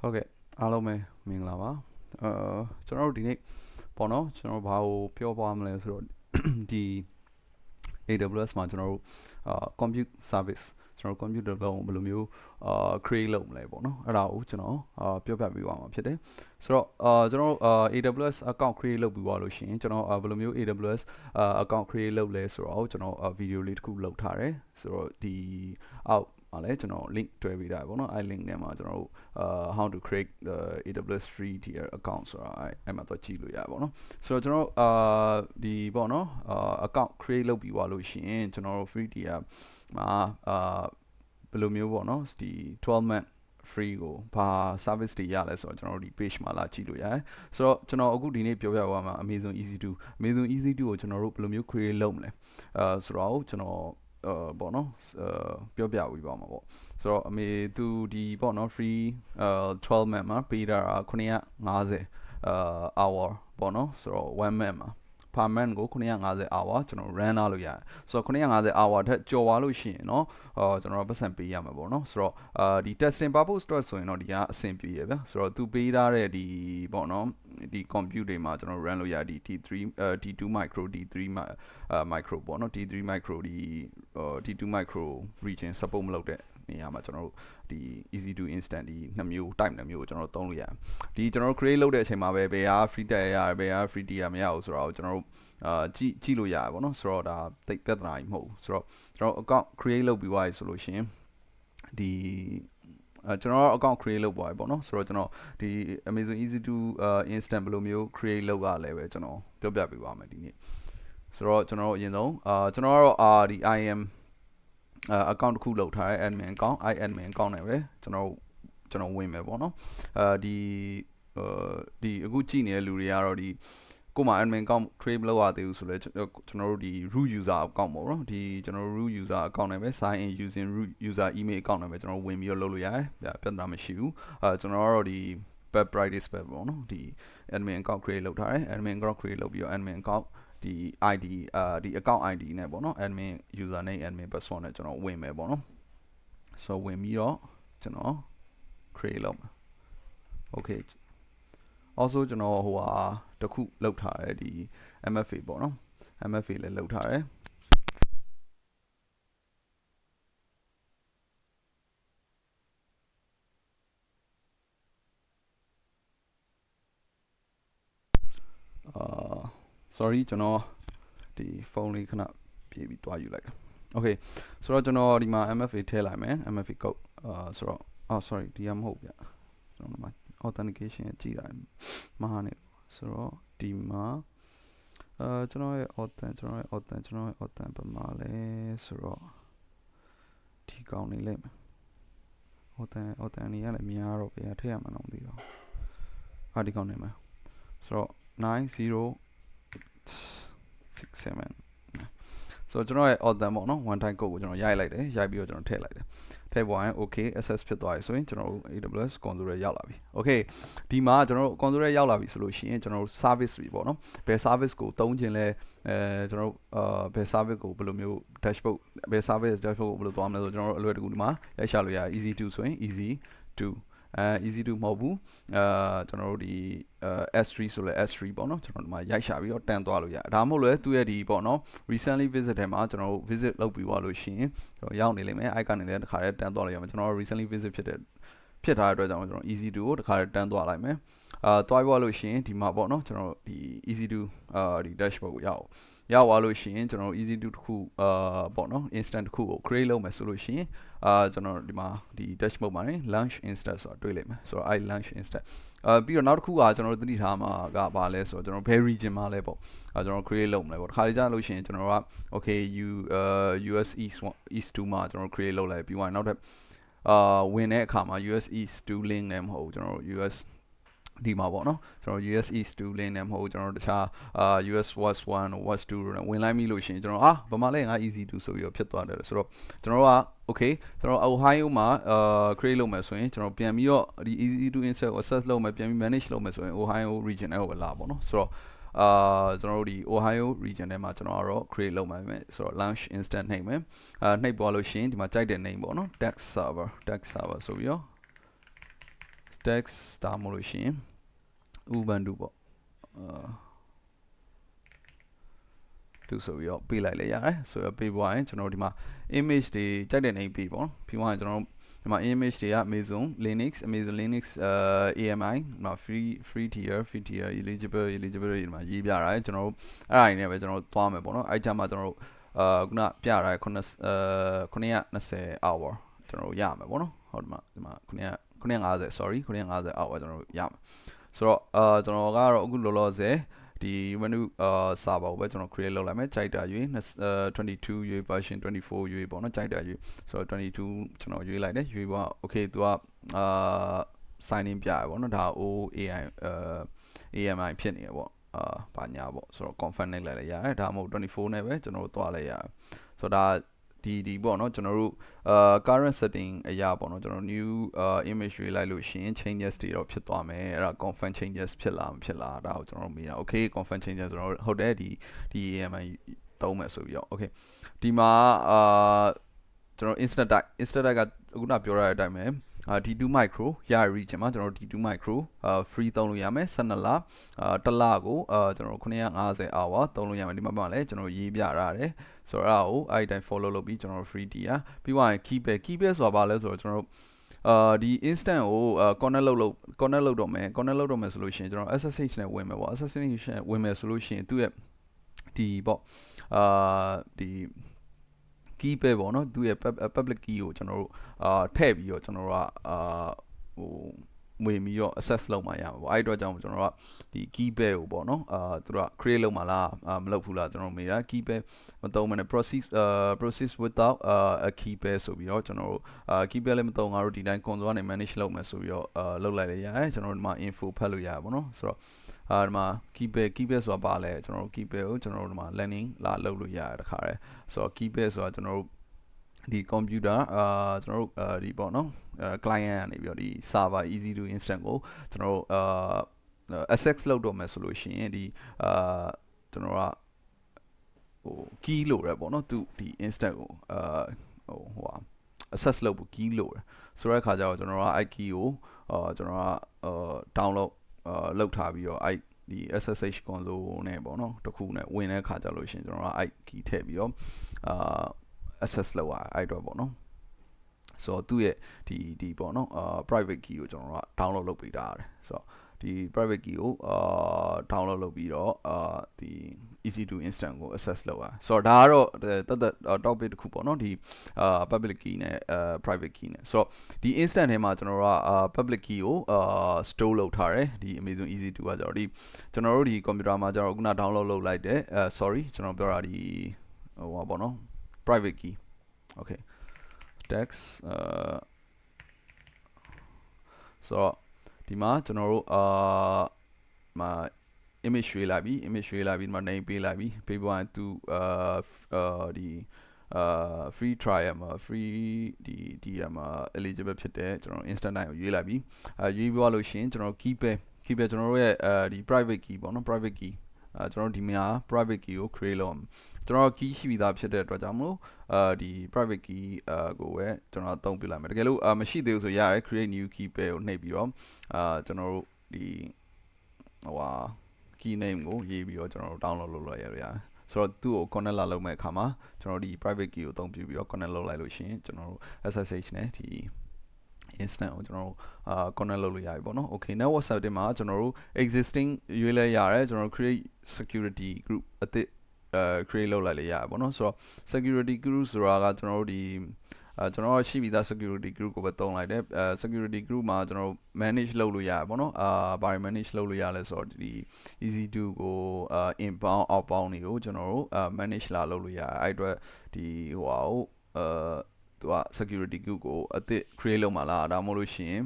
ဟုတ်ကဲ့အားလုံးပဲမင်္ဂလာပါကျွန်တော်တို့ဒီနေ့ပေါ့နော်ကျွန်တော်ဘာကိုပြောသွားမလဲဆိုတော့ဒီ AWS မှာကျွန်တော်တို့compute service ကျွန်တော် computer လုံးဘယ်လိုမျိုးcreate လုပ်မလဲပေါ့နော်အဲ့ဒါကိုကျွန်တော်ပြောပြပေးသွားမှာဖြစ်တယ်ဆိုတော့ကျွန်တော်AWS account create လုပ်ပြီးသွားလို့ရှိရင်ကျွန်တော်ဘယ်လိုမျိုး AWS account create လုပ်လဲဆိုတော့ကျွန်တော်ဗီဒီယိုလေးတစ်ခုလုပ်ထားတယ်ဆိုတော့ဒီအောက်မှာလည်းကျွန်တော် link တွဲပေးထားပေါ့နော်အဲ့ link ထဲမှာကျွန်တော်တို့how to create the AWS free tier account ဆိုတာအဲ့မှာတော့ကြည့်လို့ရပါပေါ့နော်ဆိုတော့ကျွန်တော်ဒီပေါ့နော်account create လုပ်ပြီးသွားလို့ရှိရင်ကျွန်တော်တို့ free tier မှာဘယ်လိုမျိုးပေါ့နော်ဒီ12 month free ကိုဘာ service တွေရလဲဆိုတော့ကျွန်တော်တို့ဒီ page မှာလာကြည့်လို့ရတယ်ဆိုတော့ကျွန်တော်အခုဒီနေ့ပြောပြသွားမှာ Amazon EC2 ကိုကျွန်တော်တို့ဘယ်လိုမျိုး create လုပ်မလဲဆိုတော့ကျွန်တော်ပေါ့နော်ပြောပြပြီးပါမှာပေါ့ဆိုတော့သူဒီပေါ့နော် free 12 month မှာပေးတာ950 hour ပေါ့နော်ဆိုတော့1 month မှာper month ကို950 hour ကျွန်တော် run လုပ်ရတယ်ဆိုတော့950 hour ထက်ကျော်သွားလို့ရှိရင်เนาะကျွန်တော်ပတ်စံပေးရမှာပေါ့เนาะဆိုတော့ဒီ testing purpose အတွက်ဆိုရင်တော့ဒီကအဆင်ပြေရဗျာဆိုတော့သူပေးထားတဲ့ဒီပေါ့เนาะဒီ compute တွေမှာကျွန်တော် run လုပ်ရဒီ T3 T2 micro D3 micro ပေါ့เนาะ T3 micro ဒီT2 micro region support မလုပ်တဲ့နေရာမှာကျွန်တော်တို့ဒီ easy to instant ဒီနှစ်မျိုး type နှစ်မျိုးကိုကျွန်တော်တို့သုံးလို့ရတယ်ဒီကျွန်တော်တို့ create လုပ်တဲ့အချိန်မှာပဲဘယ်ဟာ free tier ရတယ်ဘယ်ဟာ free tier မရဘူးဆိုတော့ကျွန်တော်တို့ကြည့်လို့ရတယ်ပေါ့နော်ဆိုတော့ဒါတိတ်ပြဿနာကြီးမဟုတ်ဘူးဆိုတော့ကျွန်တော် account create လုပ်ပြီးသွားပြီဆိုလို့ရှိရင်ဒီကျွန်တော် account create လုပ်သွားပြီပေါ့နော်ဆိုတော့ကျွန်တော်ဒီ Amazon EC2 instant ဘယ်လိုမျိုး create လုပ်ရလဲပဲကျွန်တော်ပြောပြပေးပါမယ်ဒီနေ့ဆိုတော့ကျွန်တော်တို့အရင်ဆုံးကျွန်တော်ကတော့ဒီ IAM account တစ်ခုလုပ်ထားတဲ့ admin account admin account နဲ့ပဲကျွန်တော်ဝင်မယ်ပေါ့နော်ဒီအခုကြည့်နေတဲ့လူတွေကတော့ဒီကိုမှ admin account create မလုပ်ရသေးဘူးဆိုလဲကျွန်တော်တို့ဒီ root user account ပေါ့နော်ဒီကျွန်တော်တို့ root user account နဲ့ပဲ sign in using root user email account နဲ့ပဲကျွန်တော်ဝင်ပြီးတော့လုပ်လို့ရတယ်ပြဿနာမရှိဘူးကျွန်တော်ကတော့ဒီ web practice ပဲပေါ့နော်ဒီ admin account create လုပ်ထားတယ် admin account create လုပ်ပြီးတော့ admin account ဒီ ID ဒီ account ID နဲ့ပေါ့နော် admin username admin password နဲ့ကျွန်တော်ဝင်မယ်ပေါ့နော်ဆိုဝင်ပြီးတော့ကျွန်တော် create လုပ်မယ် okay also ကျွန်တော်ဟိုဟာတခုလောက်ထားတယ်ဒီ MFA ပေါ့နော် MFA လည်းလောက်ထားတယ်sorry ကျွန်တော်ဒီဖုန်းလေးခဏပြေးပြီးတွားယူလိုက်တာ okay ဆိုတော့ကျွန်တော်ဒီမှာ MFA ထည့်လိုက်မယ် MFA code ဆိုတော့ sorry ဒီကမဟုတ်ဗျကျွန်တော်ဒီမှာ authentication ကြည့်လိုက်မဟာနေဆိုတော့ဒီမှာကျွန်တော်ရဲ့ authent ပမာလဲဆိုတော့ဒီကောင်းနေလိမ့်မယ် authent နေရလည်းများတော့ဘယ်ထည့်ရမှန်းတော့မသိတော့ဒီကောင်းနေမှာဆိုတော့9067ဆိုတော့ကျွန်တော်ရဲ့ authent ပေါ့နော် one time code ကိုကျွန်တော်ရိုက်လိုက်တယ်ရိုက်ပြီးတော့ကျွန်တော်ထည့်လိုက်တယ်ထည့်ပေါ်ရင် okay access ဖြစ်သွားပြီဆိုရင်ကျွန်တော်တို့ AWS console ရောက်လာပြီ okay ဒီမှာကျွန်တော်တို့ console ရောက်လာပြီဆိုလို့ရှိရင်ကျွန်တော်တို့ service တွေပေါ့နော်ဘယ် service ကိုသုံးခြင်းလဲကျွန်တော်တို့ဘယ် service ကိုဘယ်လိုမျိုး dashboard ဘယ် service dashboard ကိုဘယ်လိုသွားမလဲဆိုကျွန်တော်တို့အလွယ်တကူဒီမှာရိုက်ရှာလို့ရ easy to ဆိုရင် easy to easy to မဟုတ်ဘူးကျွန်တော်တို့ဒီ S3 ဆိုလဲ S3 ပေါ့နော်ကျွန်တော်ဒီမှာရိုက်ရှာပြီးတော့တန်းသွားလို့ရဒါမှမဟုတ်လဲသူ့ရဲ့ဒီပေါ့နော် recently visit ထဲမှာကျွန်တော်တို့ visit လုပ်ပြီးသွားလို့ရှိရင်ကျွန်တော်ရောက်နေလိမ့်မယ် icon နေလည်းတစ်ခါတည်းတန်းသွားလို့ရမယ်ကျွန်တော် recently visit ဖြစ်ထားတဲ့အတွက်ကြောင့်ကျွန်တော် easy to ကိုတစ်ခါတည်းတန်းသွားလိုက်မယ်တွားသွားလို့ရှိရင်ဒီမှာပေါ့နော်ကျွန်တော်ဒီ easy to ဒီ dashboard ကိုရောက်သွားလို့ရှိရင်ကျွန်တော် easy to တစ်ခုပေါ့နော် instant တစ်ခုကို create လုပ်မယ်ဆိုလို့ရှိရင်ကျွန်တော်ဒီမှာဒီ dashboard မှာနေ launch instant ဆိုတာတွေ့လိမ့်မယ်ဆိုတော့အဲ့ launch instant ပြီးတော့နောက်တစ်ခုကကျွန်တော်တို့သတိထားမှာကဘာလဲဆိုတော့ကျွန်တော် bell region မှာလဲပေါ့ကျွန်တော် create လုပ်မလဲပေါ့တစ်ခါလေကြာလို့ရှိရင်ကျွန်တော်က okay US East 2မှာကျွန်တော် create လုပ်လိုက်ပြီးတော့နောက်ထပ်ဝင်တဲ့အခါမှာ US East 2 link နဲ့မဟုတ်ကျွန်တော် US ဒီမှာပေါ့နော်ကျွန်တော် US East 2 link နဲ့မဟုတ်ကျွန်တော်တခြားUS West 1 West 2နဲ့ဝင်လိုက်ပြီလို့ရှိရင်ကျွန်တော်ဘာမှလဲငါ easy to ဆိုပြီးတော့ဖြစ်သွားတယ်ဆိုတော့ကျွန်တော်က okay ကျွန်တော် Ohio မှာcreate လုပ်မယ်ဆိုရင်ကျွန်တော်ပြန်ပြီးတော့ဒီ easy to insert access လုပ်မယ်ပြန်ပြီး manage လုပ်မယ်ဆိုရင် Ohio region နဲ့ကိုလာပေါ့နော်ဆိုတော့ကျွန်တော်တို့ဒီ Ohio region ထဲမှာကျွန်တော်ကတော့ create လုပ်မှာမယ်ဆိုတော့ launch instant နှိပ်မယ်နှိပ်သွားလို့ရှိရင်ဒီမှာကြိုက်တဲ့ name ပေါ့နော် text server ဆိုပြီးတော့ text ဒါမှမဟုတ်လို့ရှိရင် Ubuntu ပေါ့တူဆိုပြီးတော့ပေးလိုက်လေရတယ်ဆိုတော့ပေးသွားရင်ကျွန်တော်ဒီမှာ image တွေကြိုက်တဲ့နေပေးပေါ့နော်ပြီးသွားရင်ကျွန်တော်ဒီမှာ image တွေက Amazon Linux AMI ဒီမှာ free tier eligible ဒီမှာရေးပြရတယ်ကျွန်တော်တို့အဲ့ဒါတွေနဲ့ပဲကျွန်တော်တို့သွားမယ်ပေါ့နော်အဲ့ကြမှာကျွန်တော်တို့ခုနပြရတယ်920 hour ကျွန်တော်တို့ရမယ်ပေါ့နော်ဟုတ်ဒီမှာ950 sorry 950 hour ကျွန်တော်တို့ရမယ်ဆိုတော့ကျွန်တော်ကတော့အခုလောလောဆယ်ဒီ menu server ကိုပဲကျွန်တော် create လုပ်လိုက်မယ်ကြိုက်တာရွေး22ရွေး version 24ရွေးပေါ့နော်ကြိုက်တာရွေးဆိုတော့22ကျွန်တော်ရွေးလိုက်တယ်ရွေးပါ okay သူကsign in ပြရပေါ့နော်ဒါ OAI AMI ဖြစ်နေရပေါ့ဘာညာပေါ့ဆိုတော့ confirm နဲ့လိုက်လိုက်ရတယ်ဒါမှမဟုတ်24နဲ့ပဲကျွန်တော်တို့သွားလိုက်ရတယ်ဆိုတော့ဒါဒီပေါ့နော်ကျွန်တော်တို့current setting အရာပေါ့နော်ကျွန်တော် new image ရွေးလိုက်လို့ရှိရင် changes တွေတော့ဖြစ်သွားမယ်အဲ့ဒါ confirm changes ဖြစ်လားမဖြစ်လားဒါကိုကျွန်တော်မေးတာ okay confirm changes ဆိုတော့ဟုတ်တယ်ဒီ AMI သုံးမယ်ဆိုပြီးတော့ okay ဒီမှာကျွန်တော် instant type ကအခုနပြောရတဲ့အတိုင်းပဲD2 micro ရ region မှာကျွန်တော် D2 micro free သုံးလို့ရမယ်12လတစ်လကိုကျွန်တော်950 hour သုံးလို့ရမယ်ဒီမှာလည်းကျွန်တော်ရေးပြရတယ်ဆိုတော့အဲ့ဒါကိုအဲ့တိုင်း follow လုပ်ပြီးကျွန်တော် free တီးရပြီးသွားရင် keybase ဆိုတာဘာလဲဆိုတော့ကျွန်တော်ဒီ instant ကိုconnect လုပ်တော့မယ်ဆိုလို့ရှိရင်ကျွန်တော် SSH နဲ့ဝင်မယ်ပေါ့ SSH နဲ့ဝင်မယ်ဆိုလို့ရှိရင်သူ့ရဲ့ဒီပေါ့ဒီ key ပဲပေါ့နော်သူရဲ့ public key ကိုကျွန်တော်တို့ထည့်ပြီးတော့ကျွန်တော်တို့ကဟိုမွေပြီးတော့ access လုပ်မှရမှာပေါ့အဲ့တော့ကြောင့်ကျွန်တော်တို့ကဒီ key ပဲကိုပေါ့နော်သူတို့က create လုပ်မှလားမလုပ်ဘူးလားကျွန်တော်မေးတာ key ပဲမသုံးမနဲ့ process without a key ပဲဆိုပြီးတော့ကျွန်တော်တို့key ပဲလည်းမသုံးငါတို့ဒီတိုင်း console ကနေ manage လုပ်မယ်ဆိုပြီးတော့လုပ်လိုက်လေရတယ်ကျွန်တော်တို့ဒီမှာ info ဖတ်လို့ရပါပေါ့နော်ဆိုတော့ဒီမှာ keybase ဆိုတာပါလဲကျွန်တော်တို့ keybase ကိုကျွန်တော်တို့ဒီမှာ landing လာလုပ်လို့ရတဲ့ခါရဲဆိုတော့ keybase ဆိုတာကျွန်တော်တို့ဒီ computer ကျွန်တော်တို့ဒီပေါ့နော်client ကနေပြီးတော့ဒီ server easy to instant ကိုကျွန်တော်တို့access လုပ်တော့မယ်ဆိုလို့ရှိရင်ဒီကျွန်တော်ကဟို key လို့ရပေါ့နော်သူဒီ instant ကိုဟို access လုပ်ဖို့ key လို့ရဆိုတဲ့အခါကျတော့ကျွန်တော်က i key ကိုကျွန်တော်ကdownload လောက်ထားပြီးတော့အဲ့ဒီ SSH console နဲ့ပေါ့နော်တခုနဲ့ဝင်တဲ့ခါကြလို့ရှင်ကျွန်တော်ကအဲ့ key ထည့်ပြီးတော့access လုပ်ရအဲ့တော့ပေါ့နော်ဆိုတော့သူ့ရဲ့ဒီပေါ့နော်private key ကိုကျွန်တော်က download လုပ်ပေးထားရတယ်ဆိုတော့ဒီ private key ကိုdownload လုပ်ပြီးတော့ဒီ easy to instant ကို access လုပ်ရဆိုတော့ဒါကတော့topic တစ်ခုပေါ့နော်ဒီpublic key နဲ့private key နဲ့ဆိုတော့ဒီ instant ထဲမှာကျွန်တော်တို့ကpublic key ကိုstore လုပ်ထားတယ်ဒီ Amazon easy to ကကြတော့ဒီကျွန်တော်တို့ဒီ computer မှာကျတော့ခုန download လုပ်လိုက်တယ်sorry ကျွန်တော်ပြောတာဒီဟိုပါပေါ့နော် private key okay text ဆိုတော့ဒီမှာကျွန်တော်တို့မှာ image ရွေးလိုက်ပြီဒီမှာ name ပေးလိုက်ပြီပေးပွားရင်သူဒီ free trial မှာ free ဒီမှာ eligible ဖြစ်တဲ့ကျွန်တော် instant time ကိုရွေးလိုက်ပြီရွေးပြီးလို့ရှိရင်ကျွန်တော် key ပဲကျွန်တော်တို့ရဲ့ဒီ private key ပေါ့နော် private key ကျွန်တော်ဒီမှာ private key ကို create လုပ်ကျွန်တော် key ရှိပြီးသားဖြစ်တဲ့အတွက်ကြောင့်မလို့ဒီ private key ကိုပဲကျွန်တော်သုံးပြလိုက်မယ်တကယ်လို့မရှိသေးဘူးဆိုရတယ် create new key ပဲကိုနှိပ်ပြီးတော့ကျွန်တော်တို့ဒီဟိုဟာ key name ကိုရေးပြီးတော့ကျွန်တော်တို့ download လုပ်လိုက်ရတယ်ဆိုတော့သူ့ကို connect လာလုပ်မဲ့အခါမှာကျွန်တော်ဒီ private key ကိုသုံးပြပြီးတော့ connect လုပ်လိုက်လို့ရှိရင်ကျွန်တော်တို့ SSH နဲ့ဒီ instant ကိုကျွန်တော်တို့connect လုပ်လို့ရပြီပေါ့နော် okay network setting မှာကျွန်တော်တို့ existing ရွေးလဲရတယ်ကျွန်တော်တို့ create security group အသစ်create လုပ်လိုက်လေရတယ်ပေါ့နော်ဆိုတော့ security group ဆိုတာကကျွန်တော်တို့ဒီကျွန်တော်ရှိပြီးသား security group ကိုပဲသုံးလိုက်တယ်security group မှာကျွန်တော် manage လုပ်လို့ရတယ်ပေါ့နော်ဘာ manage လုပ်လို့ရလဲဆိုတော့ဒီ easy to ကိုinbound outbound တွေကိုကျွန်တော်တို့manage လာလုပ်လို့ရတယ်အဲ့အတွက်ဒီဟိုဟာကိုသူက security group ကိုအသစ် create လုပ်မှာလားဒါမှမဟုတ်လို့ရှိရင်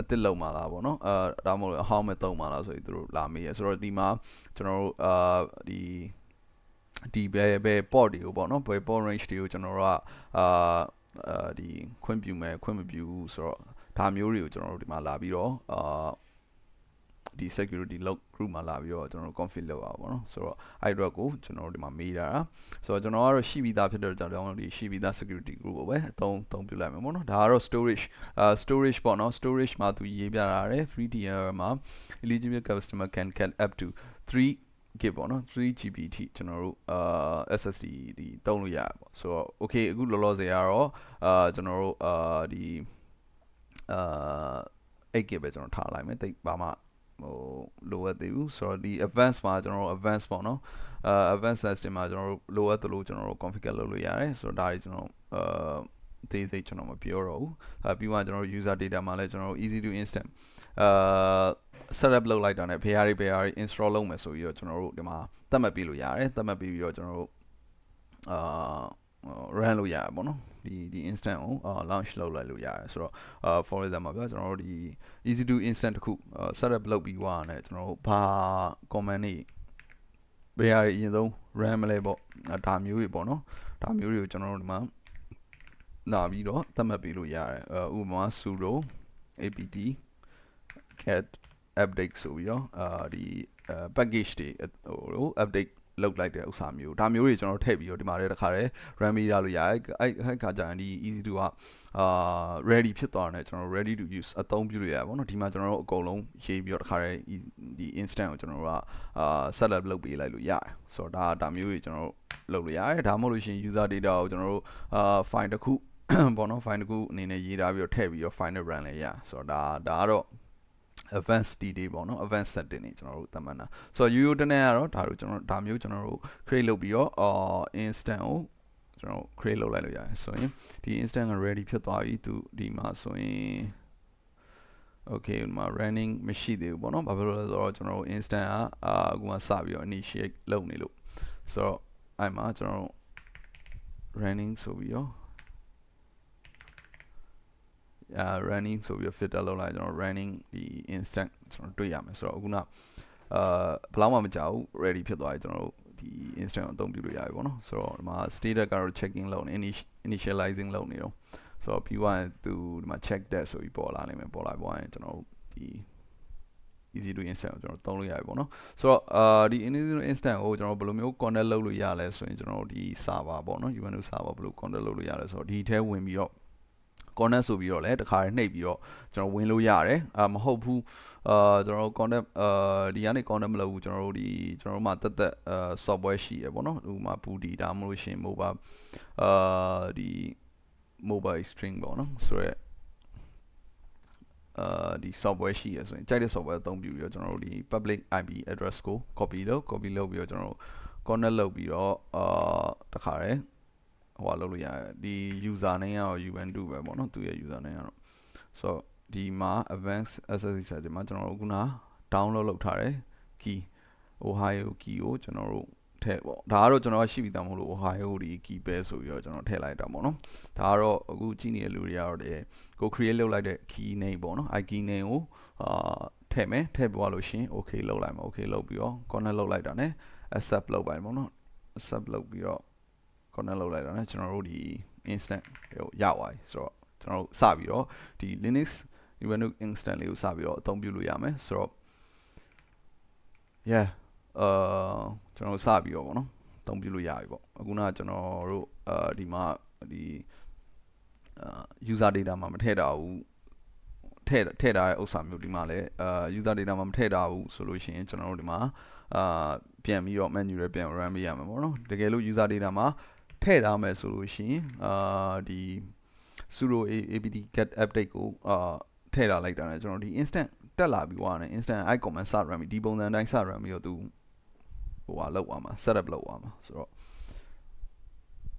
အသစ်လုပ်မှာလားပေါ့နော်ဒါမှမဟုတ်အဟောင်းမဲ့သုံးမှာလားဆိုပြီးသူတို့လာမေးရဆိုတော့ဒီမှာကျွန်တော်တို့ဒီဘယ် port တွေကိုပေါ့နော်ဘယ် port range တွေကိုကျွန်တော်တို့ကဒီခွင့်ပြုမယ်ခွင့်မပြုဘူးဆိုတော့ဒါမျိုးတွေကိုကျွန်တော်တို့ဒီမှာလာပြီးတော့ ဒီ security log group မှာလာပြီးတော့ကျွန်တော်တို့ config လုပ်အောင်ပေါ့နော်ဆိုတော့အဲ့အတွက်ကိုကျွန်တော်တို့ဒီမှာမေးတာဆိုတော့ကျွန်တော်ကတော့ရှိပြီးသားဖြစ်တဲ့ကြောင့်ဒီရှိပြီးသား security group ကိုပဲအသုံးပြုလိုက်မယ်ပေါ့နော်ဒါကတော့ storage ပေါ့နော် storage မှာသူရေးပြတာရတယ် free tier မှာ eligible customer can get up to 3 gig ပေါ့နော် 3GB ထိကျွန်တော်တို့SSD ဒီသုံးလို့ရတယ်ပေါ့ဆိုတော့ okay အခုလောလောဆယ်ကတော့ကျွန်တော်တို့ဒီ8GB ပဲကျွန်တော်ထားလိုက်မယ်တိတ်ဘာမှဟိုလိုအပ်သေးဘူးဆိုတော့ဒီ advance မှာကျွန်တော်တို့ advance ပေါ့နော်advance system မှာကျွန်တော်တို့လိုအပ်သလိုကျွန်တော်တို့ configure လုပ်လို့ရတယ်ဆိုတော့ဒါတွေကျွန်တော်သေးစိတ်ကျွန်တော်မပြောတော့ဘူးပြီးမှကျွန်တော်တို့ user data မှာလည်းကျွန်တော်တို့ easy to instant setup လုပ်လိုက်တာနဲ့ဘယ်ဟာတွေ install လုပ်မယ်ဆိုပြီးတော့ကျွန်တော်တို့ဒီမှာသတ်မှတ်ပြီးလို့ရတယ်သတ်မှတ်ပြီးတော့ကျွန်တော်တို့run လို့ရတယ်ပေါ့နော်ဒီ instant ကိုlaunch လုပ်လိုက်လို့ရတယ်ဆိုတော့for example ပြောကျွန်တော်တို့ဒီ easy to instant တခုsetup လုပ်ပြီးွားရတယ်ကျွန်တော်တို့ဘာ command တွေဘယ်ဟာတွေအရင်ဆုံး run မလဲပေါ့ဒါမျိုးတွေပေါ့နော်ဒါမျိုးတွေကိုကျွန်တော်တို့ဒီမှာလာပြီးတော့သတ်မှတ်ပြီးလို့ရတယ်ဥပမာ sudo apt get update ဆိုပြီးတော့ဒီ package တွေဟို update လုပ်လိုက်တဲ့ဥစ္စာမျိုးဒါမျိုးတွေကျွန်တော်ထည့်ပြီးတော့ဒီမှာလည်းတစ်ခါတည်း run ပြီးရလို့ရတယ်အဲ့ခါကျရင်ဒီ easy to ကready ဖြစ်သွားတယ်ကျွန်တော် ready to use အသုံးပြုလို့ရတယ်ပေါ့နော်ဒီမှာကျွန်တော်တို့အကုန်လုံးရေးပြီးတော့တစ်ခါတည်းဒီ instant ကိုကျွန်တော်တို့ကset up လုပ်ပေးလိုက်လို့ရတယ်ဆိုတော့ဒါမျိုးတွေကျွန်တော်တို့လုပ်လို့ရတယ်ဒါမှမဟုတ်လို့ရှိရင် user data ကိုကျွန်တော်တို့file တစ်ခုပေါ့နော် file တစ်ခုအနေနဲ့ရေးထားပြီးတော့ထည့်ပြီးတော့ file နဲ့ run လဲရဆိုတော့ဒါကတော့advanced DD ပေါ့နော် advanced setting တွေကျွန်တော်တို့သတ်မှတ်တာဆိုတော့ UU တနေ့ကတော့ဒါမျိုးကျွန်တော်တို့ create လုပ်ပြီးတော့instant ကိုကျွန်တော် create လုပ်လိုက်လို့ရတယ်ဆိုရင်ဒီ instant က ready ဖြစ်သွားပြီသူဒီမှာဆိုရင် okay ဒီမှာ running မရှိသေးဘူးပေါ့နော်ဘာဖြစ်လို့လဲဆိုတော့ကျွန်တော်တို့ instant ကအခုမှစပြီးတော့ initiate လုပ်နေလို့ဆိုတော့အဲ့မှာကျွန်တော်တို့ running ဆိုပြီးတော့running ဆိုပြီး filter လုပ်လိုက်ကျွန်တော် running ဒီ instant ကျွန်တော်တွေ့ရမယ်ဆိုတော့အခုနဘယ်လောက်မှမကြောက်ဘူး ready ဖြစ်သွားပြီကျွန်တော်တို့ဒီ instant ကိုအသုံးပြုလို့ရပြီပေါ့နော်ဆိုတော့ဒီမှာ status ကတော့ checking လုပ်နေ initializing လုပ်နေတော့ဆိုတော့ပြီးသွားရင်သူဒီမှာ check that ဆိုပြီးပေါ်လာနိုင်မယ်ပေါ်လာပေါ်ရင်ကျွန်တော်တို့ဒီ easy to instant ကိုကျွန်တော်သုံးလို့ရပြီပေါ့နော်ဆိုတော့ဒီ easy to instant ကိုကျွန်တော်ဘယ်လိုမျိုး connect လုပ်လို့ရလဲဆိုရင်ကျွန်တော်တို့ဒီ server ပေါ့နော် UNO server ဘယ်လို connect လုပ်လို့ရလဲဆိုတော့ဒီထဲဝင်ပြီးတော့ connect ဆိုပြီးတော့လည်းတခါနှိပ်ပြီးတော့ကျွန်တော်ဝင်လို့ရတယ်မဟုတ်ဘူးကျွန်တော် connect ဒီကနေ connect မလုပ်ဘူးကျွန်တော်တို့မှာတက် software ရှိရပေါ့နော်ဥပမာ booty ဒါမှမဟုတ်ရှင် mobile ဒီ mobile string ပေါ့နော်ဆိုရက်ဒီ software ရှိရဆိုရင်ကြိုက်တဲ့ software အသုံးပြုပြီးတော့ကျွန်တော်တို့ဒီ public IP address ကို copy လုပ်ပြီးတော့ကျွန်တော်တို့ connect လုပ်ပြီးတော့တခါရယ်ဟိုလုပ်လို့ရတယ်ဒီ user name ကတော့ un2 ပဲပေါ့နော်သူရဲ့ user name ကတော့ဆိုတော့ဒီမှာ advanced SSD setting မှာကျွန်တော်တို့ခုန download လုပ်ထားတယ် key ohio key ကိုကျွန်တော်တို့ထည့်ပေါ့ဒါကတော့ကျွန်တော်ရှိပြီးသားမဟုတ်လို့ ohio ဒီ key ပဲဆိုပြီးတော့ကျွန်တော်ထည့်လိုက်တာပေါ့နော်ဒါကတော့အခုကြည့်နေတဲ့လူတွေကတော့ကို create လုပ်လိုက်တဲ့ key name ပေါ့နော် i key name ကိုထည့်မယ်ထည့်ပွားလို့ရှင် okay လုပ်လိုက်မယ် okay လုပ်ပြီးတော့ connect လုပ်လိုက်တာ ਨੇ accept လုပ်ပါမယ်ပေါ့နော် accept လုပ်ပြီးတော့connect လုပ်လိုက်တာ ਨੇ ကျွန်တော်တို့ဒီ instant ကိုရသွားပြီဆိုတော့ကျွန်တော်တို့စပြီးတော့ဒီ Linux Ubuntu instant လေးကိုစပြီးတော့အသုံးပြုလို့ရမယ်ဆိုတော့ yeah ကျွန်တော်တို့စပြီးတော့ပေါ့နော်အသုံးပြုလို့ရပြီပေါ့အခုနကကျွန်တော်တို့ဒီမှာဒီ user data မှာမထည့်တာဘူးထည့်ထားတဲ့ဥစ္စာမျိုးဒီမှာလည်းuser data မှာမထည့်တာဘူးဆိုလို့ရှိရင်ကျွန်တော်တို့ဒီမှာပြန်ပြီးတော့ menu တွေပြန် run ပေးရမှာပေါ့နော်တကယ်လို့ user data မှာထည့်ထားမယ်ဆိုလို့ရှိရင်ဒီ sudo apt get update ကိုထည့်ထားလိုက်တာ ਨੇ ကျွန်တော်ဒီ instant တက်လာပြီးွားတယ် instant i command စ run ပြီးဒီပုံစံအတိုင်းစ run ပြီးတော့သူဟိုလောက်သွားမှာ setup လောက်သွားမှာဆိုတော့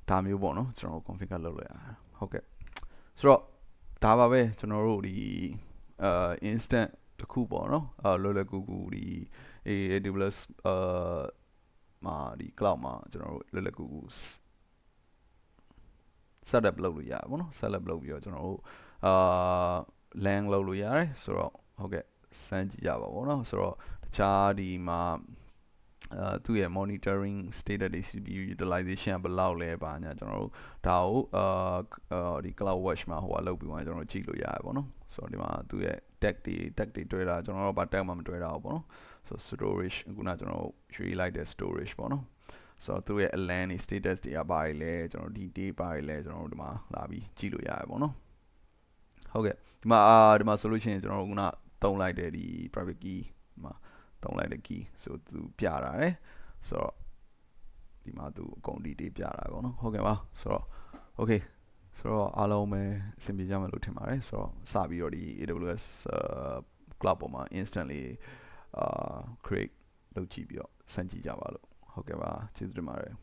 ဒါမျိုးပေါ့နော်ကျွန်တော် configure လုပ်လိုက်ရဟုတ်ကဲ့ဆိုတော့ဒါပါပဲကျွန်တော်တို့ဒီinstant တခုပေါ့နော်လွယ်လွယ်ကူကူဒီ AWS မှာဒီ cloud မှာကျွန်တော်တို့လွယ်လွယ်ကူကူ setup လုပ်လို့ရတယ်ပေါ့နော် setup လုပ်ပြီးတော့ကျွန်တော်တို့LAN လုပ်လို့ရတယ်ဆိုတော့ဟုတ်ကဲ့စမ်းကြည့်ကြပါပေါ့နော်ဆိုတော့တခြားဒီမှာသူ့ရဲ့ monitoring status တွေ CPU utilization ဘယ်လောက်လဲပါညာကျွန်တော်တို့ဒါကိုဒီ cloud watch မှာဟိုကလုပ်ပြီးမှကျွန်တော်တို့ကြည့်လို့ရတယ်ပေါ့နော် ဆိုတော့ဒီမှာသူရဲ့ tag တွေတွေ့တာကျွန်တော်တို့ဘာ tag မှမတွေ့တာပေါ့နော်ဆိုတော့ storage ခုနကျွန်တော်ရွှေ့လိုက်တဲ့ storage ပေါ့နော်ဆိုတော့သူရဲ့ align တွေ status တွေကဘာတွေလဲကျွန်တော် detail ဘာတွေလဲကျွန်တော်တို့ဒီမှာလာပြီးကြည့်လို့ရတယ်ပေါ့နော်ဟုတ်ကဲ့ဒီမှာဆိုလို့ရှိရင်ကျွန်တော်တို့ခုနသုံးလိုက်တဲ့ဒီ private key ဒီမှာသုံးလိုက်တဲ့ key ဆိုသူပြတာတယ်ဆိုတော့ဒီမှာသူအကုန် detail ပြတာပေါ့နော်ဟုတ်ကဲ့ပါဆိုတော့ okay ဆိုတော့အားလုံးပဲအဆင်ပြေကြမယ်လို့ထင်ပါတယ်ဆိုတော့စပြီးတော့ဒီ AWS cloud ပေါ်မှာ instantly create လုပ်ကြည့်ပြီးတော့စမ်းကြည့်ကြပါလို့ဟုတ်ကဲ့ပါကျေးဇူးတင်ပါတယ်